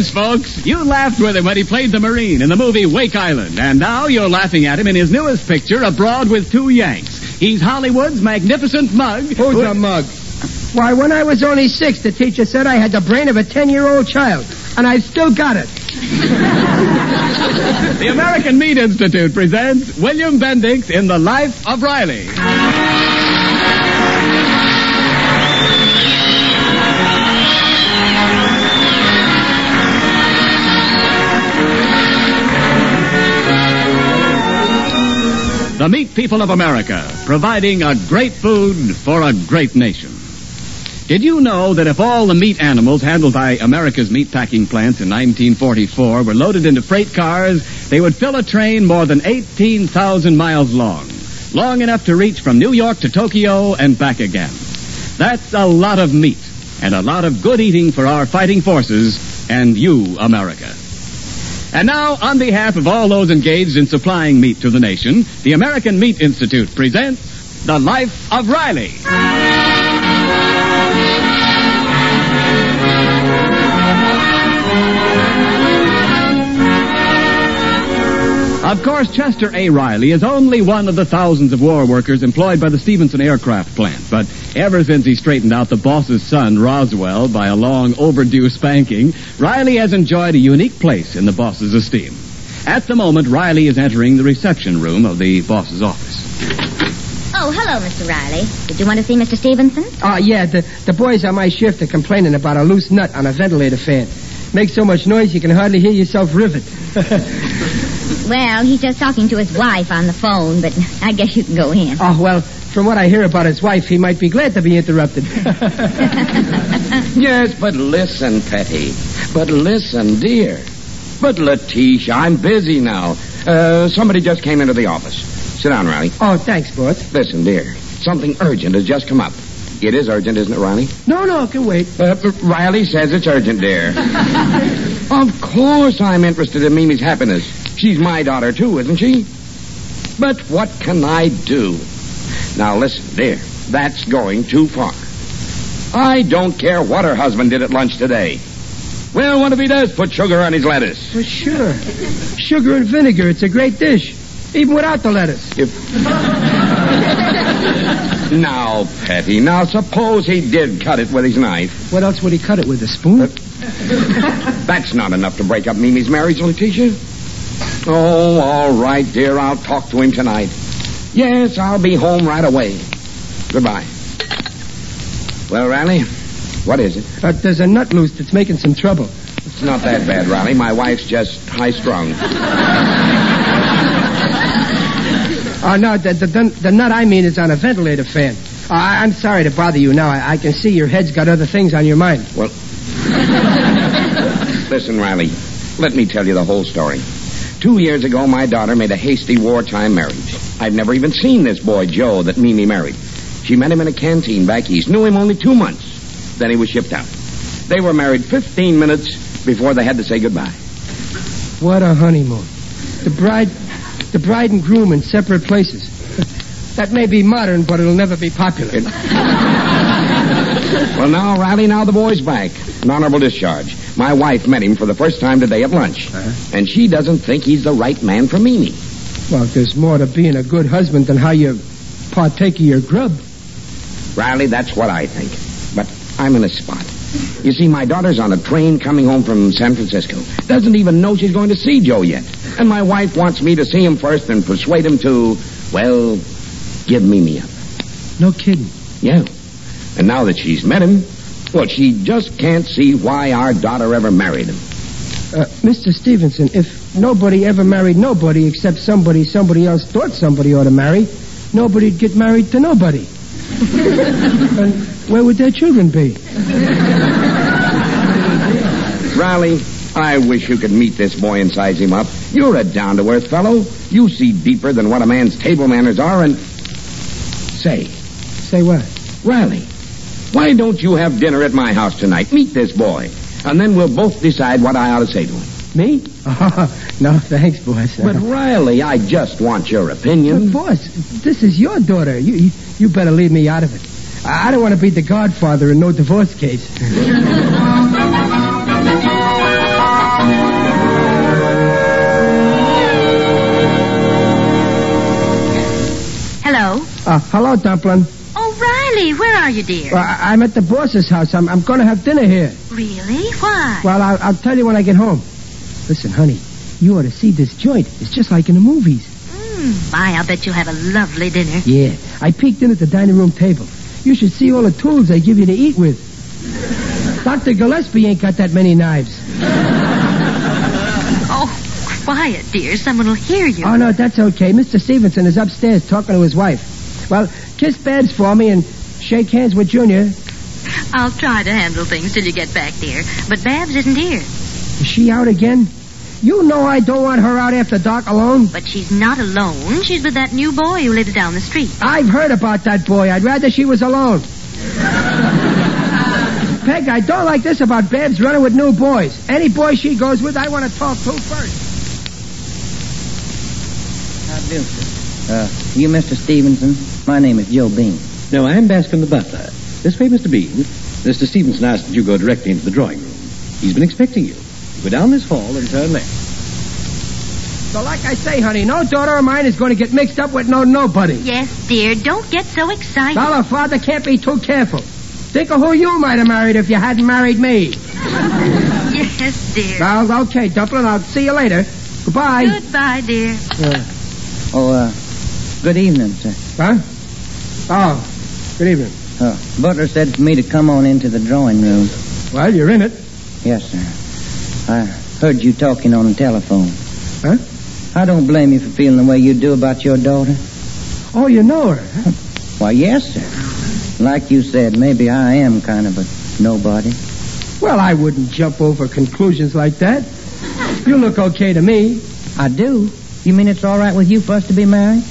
is, folks. You laughed with him when he played the Marine in the movie Wake Island, and now you're laughing at him in his newest picture, Abroad with Two Yanks. He's Hollywood's magnificent mug. Who's a mug? Why, when I was only 6, the teacher said I had the brain of a 10-year-old child, and I've still got it. The American Meat Institute presents William Bendix in The Life of Riley. The meat people of America, providing a great food for a great nation. Did you know that if all the meat animals handled by America's meatpacking plants in 1944 were loaded into freight cars, they would fill a train more than 18,000 miles long enough to reach from New York to Tokyo and back again. That's a lot of meat and a lot of good eating for our fighting forces and you, America. And now, on behalf of all those engaged in supplying meat to the nation, the American Meat Institute presents The Life of Riley. Of course, Chester A. Riley is only one of the thousands of war workers employed by the Stevenson Aircraft Plant. But ever since he straightened out the boss's son, Roswell, by a long overdue spanking, Riley has enjoyed a unique place in the boss's esteem. At the moment, Riley is entering the reception room of the boss's office. Oh, hello, Mr. Riley. Did you want to see Mr. Stevenson? Oh, yeah, the boys on my shift are complaining about a loose nut on a ventilator fan. Makes so much noise you can hardly hear yourself rivet. Well, he's just talking to his wife on the phone, but I guess you can go in. Oh, well, from what I hear about his wife, he might be glad to be interrupted. Yes, but listen, Petty. But listen, dear. But, Letitia, I'm busy now. Somebody just came into the office. Sit down, Riley. Oh, thanks, boss. Listen, dear. Something urgent has just come up. It is urgent, isn't it, Riley? No, it can wait. Riley says it's urgent, dear. Of course I'm interested in Mimi's happiness. She's my daughter, too, isn't she? But what can I do? Now, listen, dear. That's going too far. I don't care what her husband did at lunch today. Well, what if he does put sugar on his lettuce? Well, sure. Sugar and vinegar, it's a great dish. Even without the lettuce. Now, Petty, now suppose he did cut it with his knife. What else would he cut it with, a spoon? That's not enough to break up Mimi's marriage, Letitia. Oh, all right, dear, I'll talk to him tonight. Yes, I'll be home right away. Goodbye. Well, Riley, what is it? There's a nut loose that's making some trouble. It's not that bad, Riley. My wife's just high-strung. Oh, no, the nut I mean is on a ventilator fan. I'm sorry to bother you now. I can see your head's got other things on your mind. Well, listen, Riley, let me tell you the whole story. 2 years ago, my daughter made a hasty wartime marriage. I've never even seen this boy, Joe, that Mimi married. She met him in a canteen back east, knew him only 2 months. Then he was shipped out. They were married 15 minutes before they had to say goodbye. What a honeymoon. The bride and groom in separate places. That may be modern, but it'll never be popular. Well, now, Riley, now the boy's back. An honorable discharge. My wife met him for the first time today at lunch. And she doesn't think he's the right man for Mimi. Well, there's more to being a good husband than how you partake of your grub. Riley, that's what I think. But I'm in a spot. You see, my daughter's on a train coming home from San Francisco. Doesn't even know she's going to see Joe yet. And my wife wants me to see him first and persuade him to, well, give Mimi up. No kidding. Yeah. And now that she's met him, well, she just can't see why our daughter ever married him. Mr. Stevenson, if nobody ever married nobody except somebody else thought somebody ought to marry, nobody'd get married to nobody. And where would their children be? Riley, I wish you could meet this boy and size him up. You're a down-to-earth fellow. You see deeper than what a man's table manners are, and... Say what? Riley, why don't you have dinner at my house tonight? Meet this boy, and then we'll both decide what I ought to say to him. Me? Oh, no, thanks, boss. But, Riley, I just want your opinion. But, boss, this is your daughter. You better leave me out of it. I don't want to be the godfather in no divorce case. Hello, Dumpling. Oh, Riley, where are you, dear? Well, I'm at the boss's house. I'm going to have dinner here. Really? Why? Well, I'll tell you when I get home. Listen, honey, you ought to see this joint. It's just like in the movies. My, I'll bet you'll have a lovely dinner. Yeah, I peeked in at the dining room table. You should see all the tools they give you to eat with. Dr. Gillespie ain't got that many knives. Oh, quiet, dear. Someone will hear you. Oh, no, that's okay. Mr. Stevenson is upstairs talking to his wife. Well, kiss Babs for me and shake hands with Junior. I'll try to handle things till you get back, dear. But Babs isn't here. Is she out again? You know I don't want her out after dark alone. But she's not alone. She's with that new boy who lives down the street. I've heard about that boy. I'd rather she was alone. Peg, I don't like this about Babs running with new boys. Any boy she goes with, I want to talk to first. How do, sir? You Mr. Stevenson? My name is Joe Bean. No, I'm Bascom the butler. This way, Mr. Bean. Mr. Stevenson asked that you go directly into the drawing room. He's been expecting you. Go down this hall and turn left. So like I say, honey, no daughter of mine is going to get mixed up with nobody. Yes, dear. Don't get so excited. Well, her father can't be too careful. Think of who you might have married if you hadn't married me. Yes, dear. Well, okay, Dumpling, I'll see you later. Goodbye. Goodbye, dear. Good evening, sir. Huh? Oh, good evening. Butler said for me to come on into the drawing room. Well, you're in it. Yes, sir. I heard you talking on the telephone. Huh? I don't blame you for feeling the way you do about your daughter. Oh, you know her, huh? Why, yes, sir. Like you said, maybe I am kind of a nobody. Well, I wouldn't jump over conclusions like that. You look okay to me. I do? You mean it's all right with you for us to be married?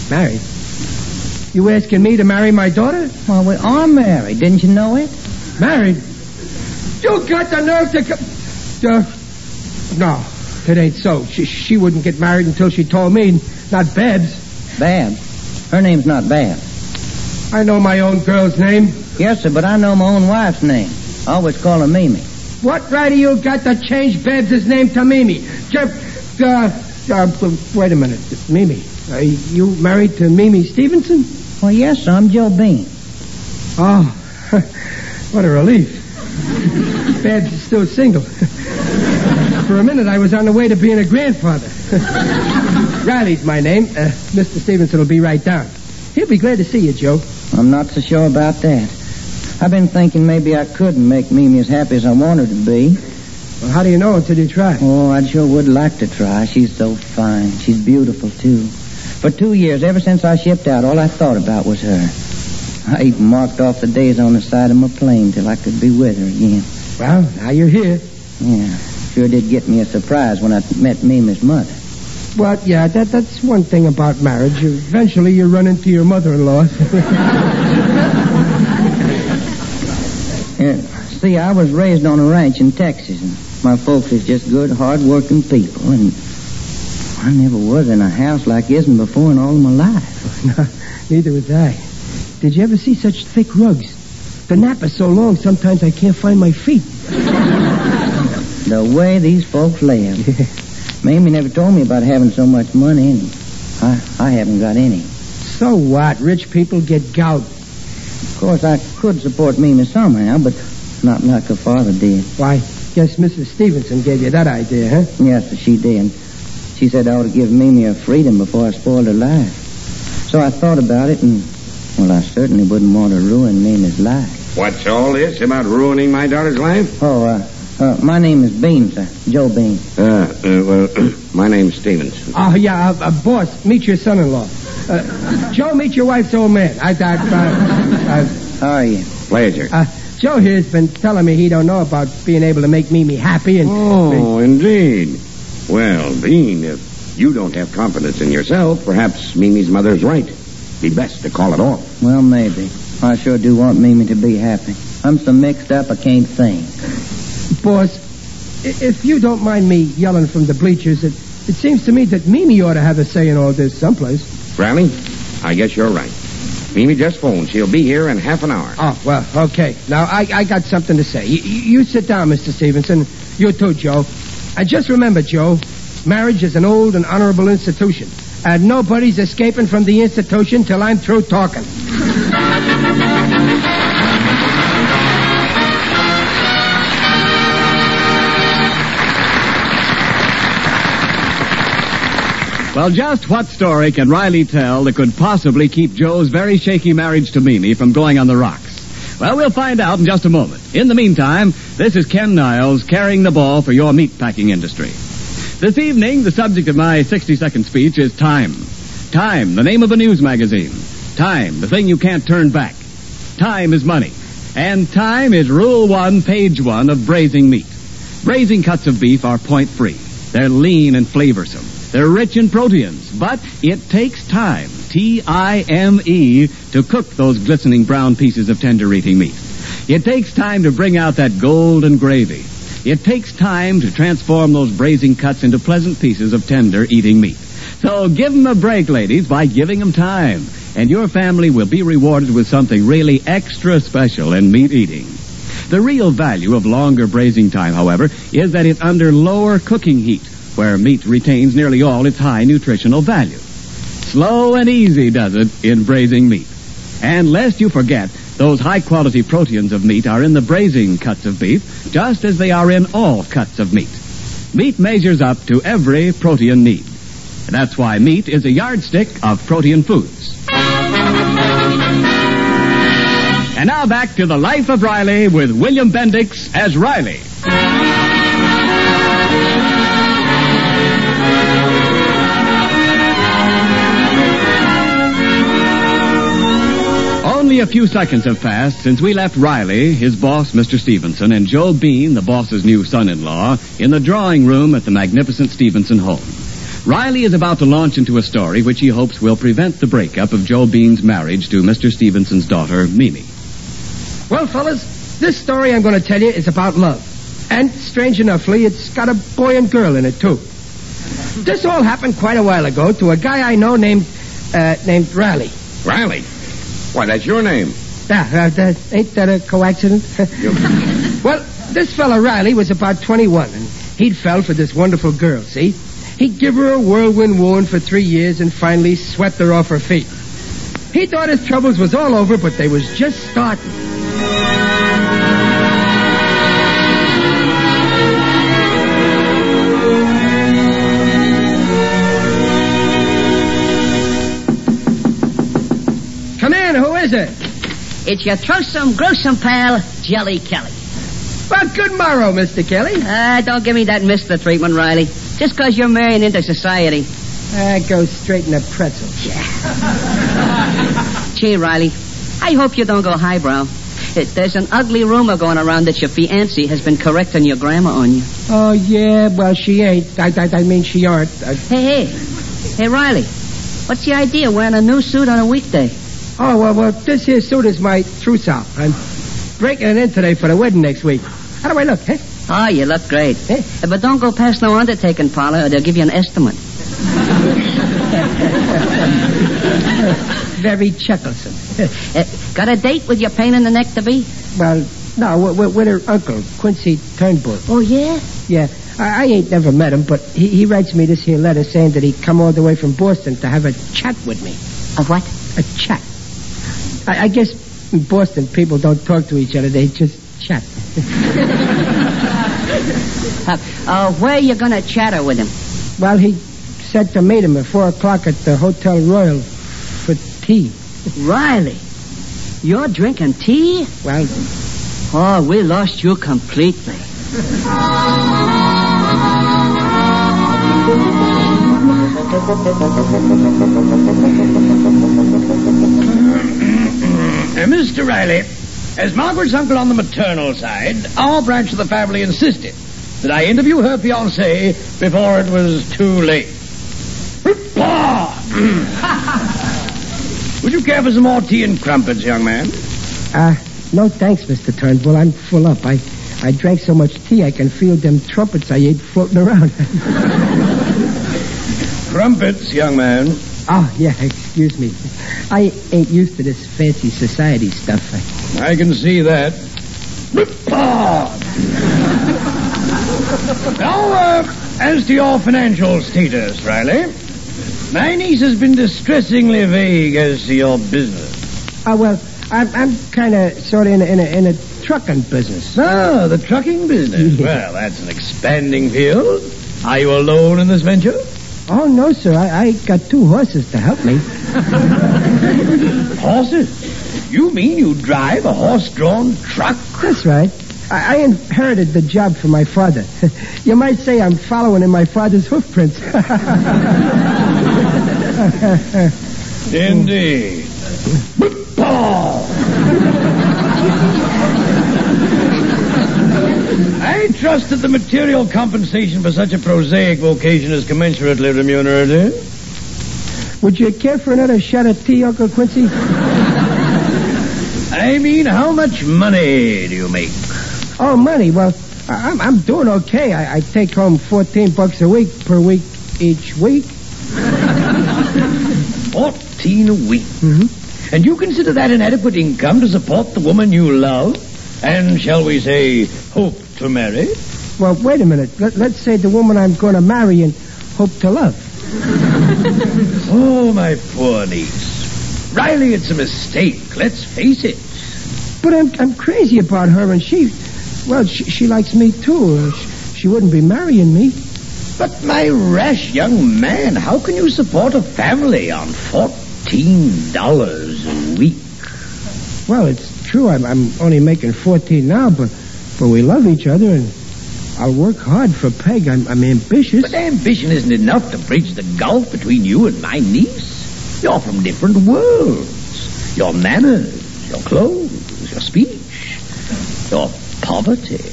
Married? You asking me to marry my daughter? Well, we are married. Didn't you know it? Married? You got the nerve to come... no, it ain't so. She wouldn't get married until she told me, not Babs. Babs? Her name's not Babs. I know my own girl's name. Yes, sir, but I know my own wife's name. I always call her Mimi. What right do you got to change Babs' name to Mimi? Wait a minute. Mimi. Are you married to Mimi Stevenson? Well, yes, sir. I'm Joe Bean. Oh, what a relief. Babs is still single. For a minute, I was on the way to being a grandfather. Riley's my name. Mr. Stevenson will be right down. He'll be glad to see you, Joe. I'm not so sure about that. I've been thinking maybe I couldn't make Mimi as happy as I want her to be. Well, how do you know until you try? Oh, I sure would like to try. She's so fine. She's beautiful, too. For 2 years, ever since I shipped out, all I thought about was her. I even marked off the days on the side of my plane till I could be with her again. Well, now you're here. Yeah, sure did get me a surprise when I met Mimi's mother. Well, yeah, that's one thing about marriage. Eventually you run into your mother-in-law. See, I was raised on a ranch in Texas, and my folks is just good, hard-working people, and I never was in a house like this before in all of my life. No, neither was I. Did you ever see such thick rugs? The nap is so long, sometimes I can't find my feet. The way these folks live. Mamie never told me about having so much money, and I haven't got any. So what? Rich people get gout. Of course, I could support Mimi somehow, but not like her father did. Why, guess Mrs. Stevenson gave you that idea, huh? Yes, she did. She said I ought to give Mimi her freedom before I spoiled her life. So I thought about it, and, well, I certainly wouldn't want to ruin Mimi's life. What's all this about ruining my daughter's life? Oh, my name is Bean, sir. Joe Bean. Well, my name's Stevens. Oh, yeah, boss, meet your son-in-law. Joe, meet your wife's old man. How are you? Pleasure. Joe here's been telling me he don't know about being able to make Mimi happy and... Oh, indeed. Well, Bean, if you don't have confidence in yourself, perhaps Mimi's mother's right. Be best to call it off. Well, maybe. I sure do want Mimi to be happy. I'm so mixed up I can't think. Boss, if you don't mind me yelling from the bleachers, it seems to me that Mimi ought to have a say in all this someplace. Riley, I guess you're right. Mimi just phoned. She'll be here in half an hour. Oh, well, okay. Now, I got something to say. You sit down, Mr. Stevenson. You too, Joe. And just remember, Joe, marriage is an old and honorable institution. And nobody's escaping from the institution till I'm through talking. Well, just what story can Riley tell that could possibly keep Joe's very shaky marriage to Mimi from going on the rocks? Well, we'll find out in just a moment. In the meantime, this is Ken Niles carrying the ball for your meatpacking industry. This evening, the subject of my 60-second speech is time. Time, the name of a news magazine. Time, the thing you can't turn back. Time is money. And time is Rule 1, Page 1 of braising meat. Braising cuts of beef are point-free. They're lean and flavorsome. They're rich in proteins, but it takes time, T-I-M-E, to cook those glistening brown pieces of tender-eating meat. It takes time to bring out that golden gravy. It takes time to transform those braising cuts into pleasant pieces of tender-eating meat. So give them a break, ladies, by giving them time, and your family will be rewarded with something really extra special in meat eating. The real value of longer braising time, however, is that it's under lower cooking heat, where meat retains nearly all its high nutritional value. Slow and easy does it in braising meat. And lest you forget, those high-quality proteins of meat are in the braising cuts of beef, just as they are in all cuts of meat. Meat measures up to every protein need. And that's why meat is a yardstick of protein foods. And now back to The Life of Riley with William Bendix as Riley. Only a few seconds have passed since we left Riley, his boss, Mr. Stevenson, and Joe Bean, the boss's new son-in-law, in the drawing room at the magnificent Stevenson home. Riley is about to launch into a story which he hopes will prevent the breakup of Joe Bean's marriage to Mr. Stevenson's daughter, Mimi. Well, fellas, this story I'm going to tell you is about love. And, strange enoughly, it's got a boy and girl in it, too. This all happened quite a while ago to a guy I know named Riley. Riley? Why, that's your name. Ain't that a coincidence? Well, this fella Riley was about 21, and he'd fell for this wonderful girl, see? He'd give her a whirlwind wooing for 3 years and finally swept her off her feet. He thought his troubles was all over, but they was just starting. Come in, who is it? It's your troublesome, gruesome pal, Jelly Kelly. Well, good morrow, Mr. Kelly. Don't give me that Mr. treatment, Riley. Just 'cause you're marrying into society. Go straight in the pretzel. Gee, Riley, I hope you don't go highbrow. There's an ugly rumor going around that your fiancée has been correcting your grammar on you. Oh, yeah, well, she ain't. I mean, she aren't. Hey, Riley, what's the idea of wearing a new suit on a weekday? Oh, well, this here suit is my trousseau. I'm breaking it in today for the wedding next week. How do I look, eh? Oh, you look great. Eh? But don't go past no undertaking parlor or they'll give you an estimate. Very chucklesome. Got a date with your pain in the neck to be? Well, no, with her uncle, Quincy Turnbull. Oh, yeah? Yeah, I ain't never met him, but he writes me this here letter saying that he'd come all the way from Boston to have a chat with me. A what? A chat. I guess in Boston people don't talk to each other, they just chat. Where are you going to chatter with him? Well, he said to meet him at 4 o'clock at the Hotel Royal for tea. Riley, you're drinking tea? Well... Oh, we lost you completely. Mr. Riley, as Margaret's uncle on the maternal side, our branch of the family insisted that I interview her fiancé before it was too late. Would you care for some more tea and crumpets, young man? No thanks, Mr. Turnbull. I'm full up. I drank so much tea I can feel them trumpets I ate floating around. Crumpets, young man. Oh, yeah, excuse me. I ain't used to this fancy society stuff. I can see that. Now, as to your financial status, Riley, My niece has been distressingly vague as to your business. Well, I'm kind of sort of in a trucking business. Ah, the trucking business. Well, that's an expanding field. Are you alone in this venture? Oh, no, sir. I got 2 horses to help me. Horses? You mean you drive a horse-drawn truck? That's right. I inherited the job from my father. You might say I'm following in my father's hoofprints. Indeed. I trust that the material compensation for such a prosaic vocation is commensurately remunerative. Would you care for another shot of tea, Uncle Quincy? I mean, how much money do you make? Oh, money. Well, I'm doing okay. I take home $14 a week per week each week. 14 a week. Mm-hmm. And you consider that an adequate income to support the woman you love and, shall we say, hope to marry? Well, wait a minute. Let's say the woman I'm going to marry and hope to love. Oh, my poor niece. Riley, it's a mistake. Let's face it. But I'm crazy about her, and she likes me, too. She wouldn't be marrying me. But, my rash young man, how can you support a family on $14 a week? Well, it's true. I'm only making 14 now, but we love each other, and I'll work hard for Peg. I'm ambitious. But ambition isn't enough to bridge the gulf between you and my niece. You're from different worlds. Your manners, your clothes, your speech, your poverty.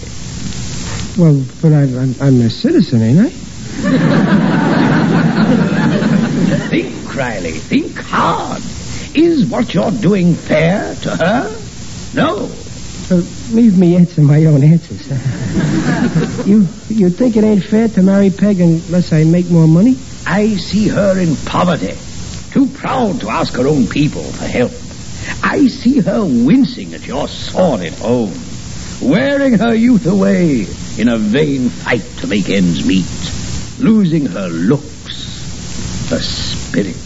Well, but I'm a citizen, ain't I? Think, Riley. Think hard. Is what you're doing fair to her? No. Leave me answer my own answers. You think it ain't fair to marry Peg unless I make more money? I see her in poverty, too proud to ask her own people for help. I see her wincing at your sordid home, wearing her youth away in a vain fight to make ends meet, losing her looks, her spirit.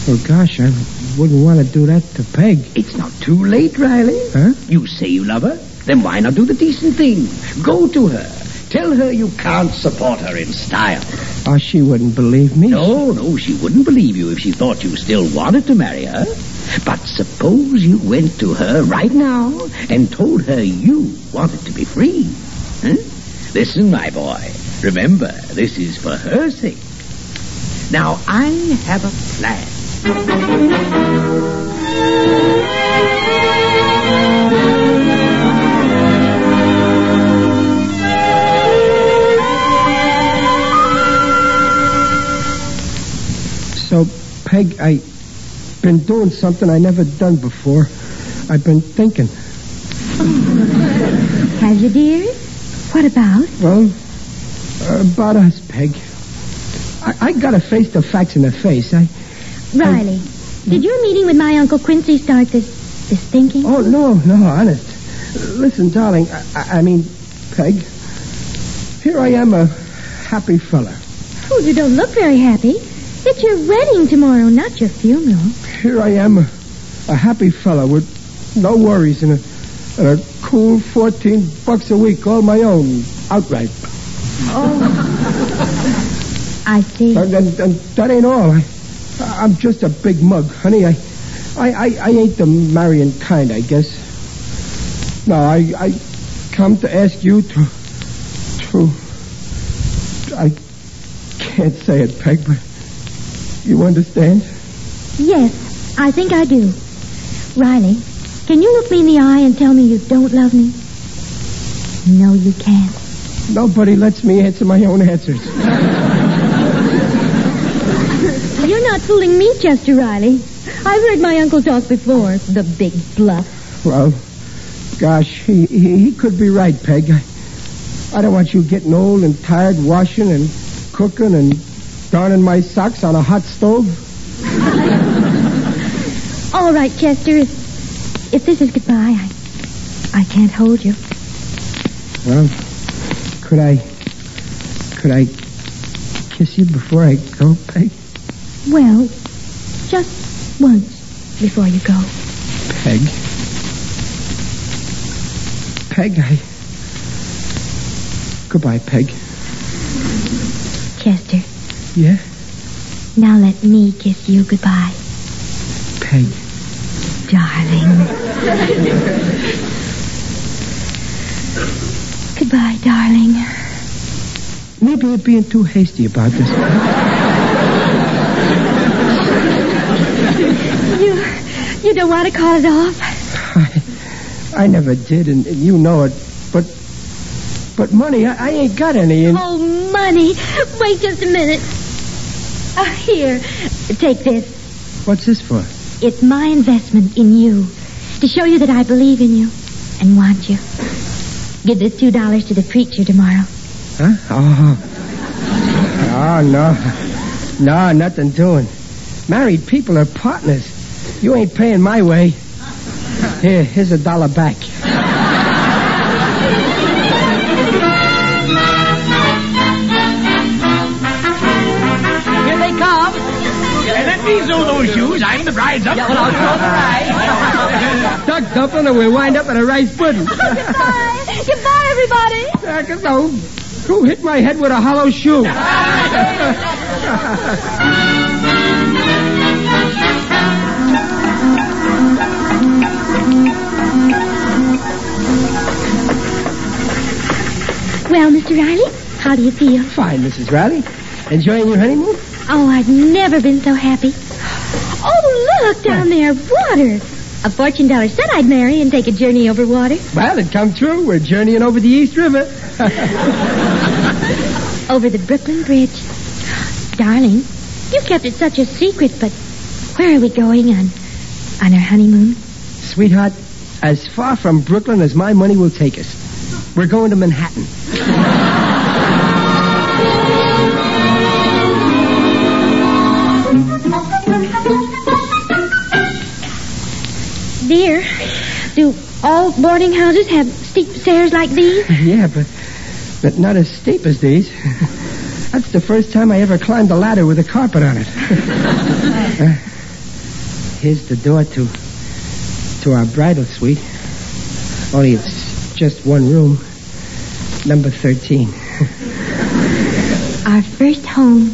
Oh, gosh, I wouldn't want to do that to Peg. It's not too late, Riley. Huh? You say you love her, then why not do the decent thing? Go to her. Tell her you can't support her in style. Oh, she wouldn't believe me. No, she wouldn't believe you if she thought you still wanted to marry her. But suppose you went to her right now and told her you wanted to be free. Huh? Listen, my boy. Remember, this is for her sake. Now, I have a plan. So, Peg, I've been doing something I never done before. I've been thinking. Have you, dear? What about? Well, about us, Peg. I gotta face the facts in the face. Riley, did your meeting with my Uncle Quincy start this thinking? Oh, no, honest. Listen, darling, I mean, Peg, here I am, a happy fella. Oh, you don't look very happy. It's your wedding tomorrow, not your funeral. Here I am, a happy fella with no worries and a cool $14 a week, all my own, outright. Oh, I see. And that ain't all. I'm just a big mug, honey. I ain't the marrying kind, I guess. No, I come to ask you to I can't say it, Peg, but you understand? Yes, I think I do. Riley, can you look me in the eye and tell me you don't love me? No, you can't. Nobody lets me answer my own answers. You're not fooling me, Chester Riley. I've heard my uncle talk before. The big bluff. Well, gosh, he could be right, Peg. I don't want you getting old and tired washing and cooking and darning my socks on a hot stove. All right, Chester. If this is goodbye, I can't hold you. Well, could I kiss you before I go, Peg? Well, just once before you go. Peg. Peg, Goodbye, Peg. Chester, Yeah? now let me kiss you goodbye. Peg. Darling. Goodbye, darling. Maybe I'm being too hasty about this. You don't want to call it off? I never did, and you know it. But money, I ain't got any. And... Oh, money. Wait just a minute. Here, take this. What's this for? It's my investment in you. To show you that I believe in you and want you. Give this $2 to the preacher tomorrow. Huh? Oh, no. No, nothing doing. Married people are partners. You ain't paying my way. Here's $1 back. Here they come. Let me sew those shoes. I'm the bride's up. Yeah, well, I'll throw the ride. Duck dumpling, and we'll wind up in a rice pudding. Goodbye. Goodbye, everybody. Who hit my head with a hollow shoe? Well, Mr. Riley, how do you feel? Fine, Mrs. Riley. Enjoying your honeymoon? Oh, I've never been so happy. Oh, look, down there, water. A fortune teller said I'd marry and take a journey over water. Well, it come true. We're journeying over the East River. Over the Brooklyn Bridge. Darling, you kept it such a secret, but where are we going on our honeymoon? Sweetheart, as far from Brooklyn as my money will take us. We're going to Manhattan. Dear, do all boarding houses have steep stairs like these? Yeah, but not as steep as these. That's the first time I ever climbed a ladder with a carpet on it. Here's the door to our bridal suite. Only it's just one room. Number 13. Our first home.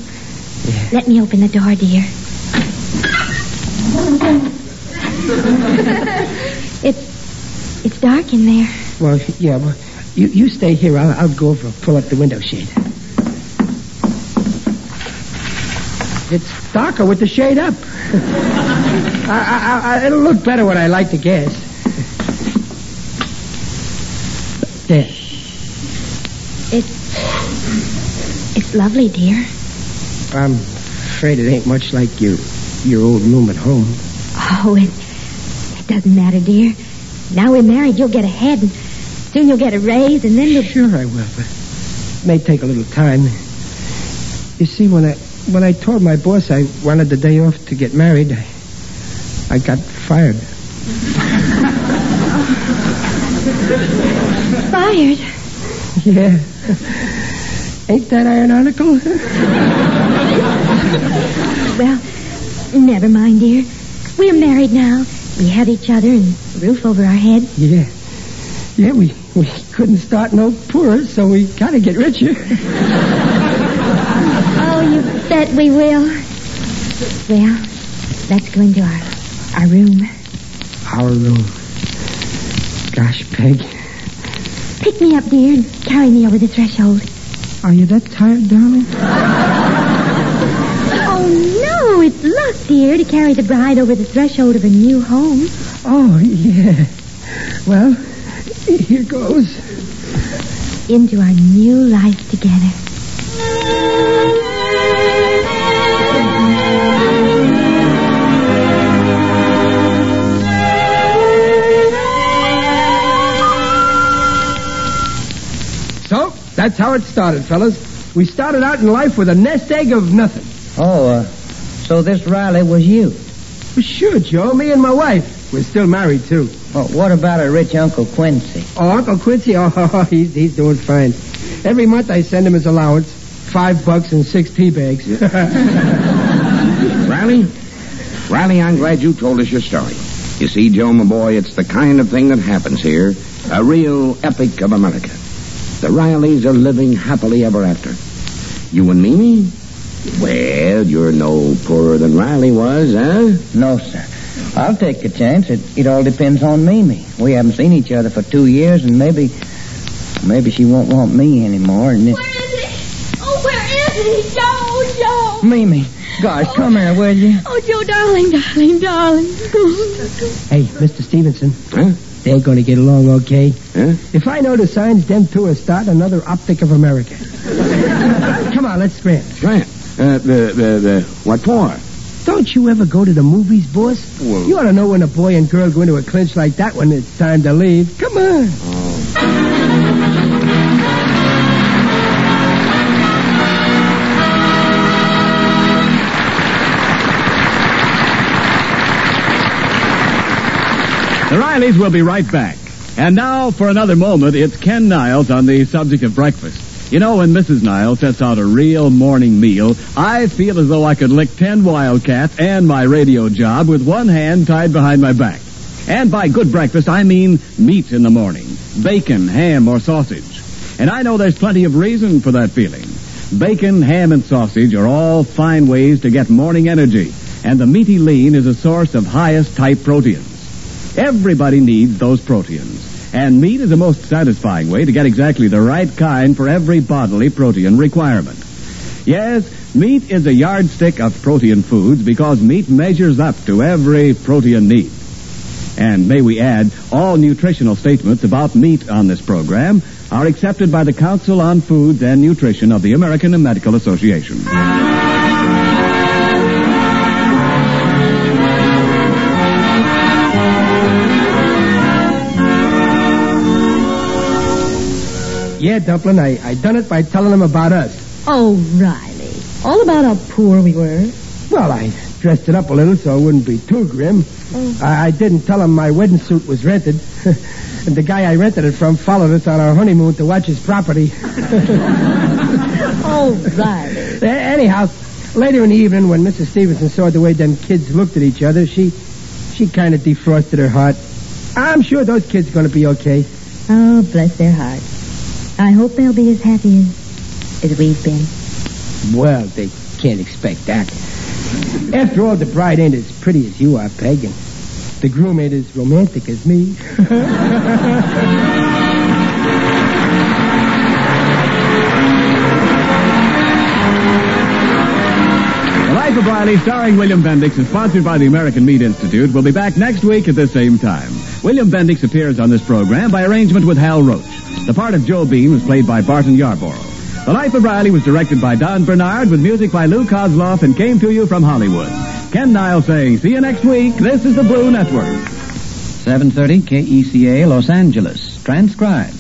Yeah. Let me open the door, dear. It's dark in there. Well, yeah, well, you stay here. I'll go over and pull up the window shade. It's darker with the shade up. It'll look better when I light the gas. There. It's lovely, dear. I'm afraid it ain't much like your old room at home. Oh, it doesn't matter, dear. Now we're married, you'll get ahead, and soon you'll get a raise, and then you'll... Sure I will, but it may take a little time. You see, when I told my boss I wanted the day off to get married, I got fired. Fired? Yeah. Ain't that ironical? Well, never mind, dear. We're married now. We have each other and a roof over our head. Yeah. Yeah, we couldn't start no poorer, so we gotta get richer. Oh, you bet we will. Well, let's go into our room. Our room. Gosh, Peg. Pick me up, dear, and carry me over the threshold. Are you that tired, darling? Oh, no, it's luck, dear, to carry the bride over the threshold of a new home. Oh, yeah. Well, here goes. Into our new life together. So, that's how it started, fellas. We started out in life with a nest egg of nothing. Oh, so this Riley was you? Well, sure, Joe. Me and my wife. We're still married, too. Oh, what about a rich Uncle Quincy? Oh, Uncle Quincy? Oh, he's doing fine. Every month I send him his allowance, $5 and 6 tea bags. Riley? Riley, I'm glad you told us your story. You see, Joe, my boy, it's the kind of thing that happens here. A real epic of America. The Rileys are living happily ever after. You and Mimi? Well, you're no poorer than Riley was, huh? No, sir. I'll take a chance. It all depends on Mimi. We haven't seen each other for 2 years, and maybe she won't want me anymore. And Where is he? Oh, where is he? Joe! Mimi, gosh, come here, will you? Oh, Joe, darling. Hey, Mr. Stevenson. Huh? They're going to get along okay. Huh? If I know the signs, them two will start another Optic of America. Come on, let's scram. Grant, what for? Don't you ever go to the movies, boss? Well- You ought to know when a boy and girl go into a clinch like that when it's time to leave. Come on. The Rileys will be right back. And now, for another moment, it's Ken Niles on the subject of breakfast. You know, when Mrs. Niles sets out a real morning meal, I feel as though I could lick 10 Wildcats and my radio job with one hand tied behind my back. And by good breakfast, I mean meat in the morning. Bacon, ham, or sausage. And I know there's plenty of reason for that feeling. Bacon, ham, and sausage are all fine ways to get morning energy. And the meaty lean is a source of highest type proteins. Everybody needs those proteins. And meat is the most satisfying way to get exactly the right kind for every bodily protein requirement. Yes, meat is a yardstick of protein foods because meat measures up to every protein need. And may we add, all nutritional statements about meat on this program are accepted by the Council on Foods and Nutrition of the American Medical Association. Yeah, Dumplin', I done it by telling them about us. Oh, Riley. All about how poor we were. Well, I dressed it up a little so it wouldn't be too grim. I didn't tell them my wedding suit was rented. And the guy I rented it from followed us on our honeymoon to watch his property. Oh, Riley. Anyhow, later in the evening when Mrs. Stevenson saw the way them kids looked at each other, she kind of defrosted her heart. I'm sure those kids are going to be okay. Oh, bless their hearts. I hope they'll be as happy as we've been. Well, they can't expect that. After all, the bride ain't as pretty as you are, Peg, and the groom ain't as romantic as me. The Life of Riley, starring William Bendix, is sponsored by the American Meat Institute. We'll be back next week at the same time. William Bendix appears on this program by arrangement with Hal Roach. The part of Joe Bean was played by Barton Yarborough. The Life of Riley was directed by Don Bernard with music by Lou Kozloff and came to you from Hollywood. Ken Niles saying, see you next week. This is the Blue Network. 7:30 KECA, Los Angeles. Transcribed.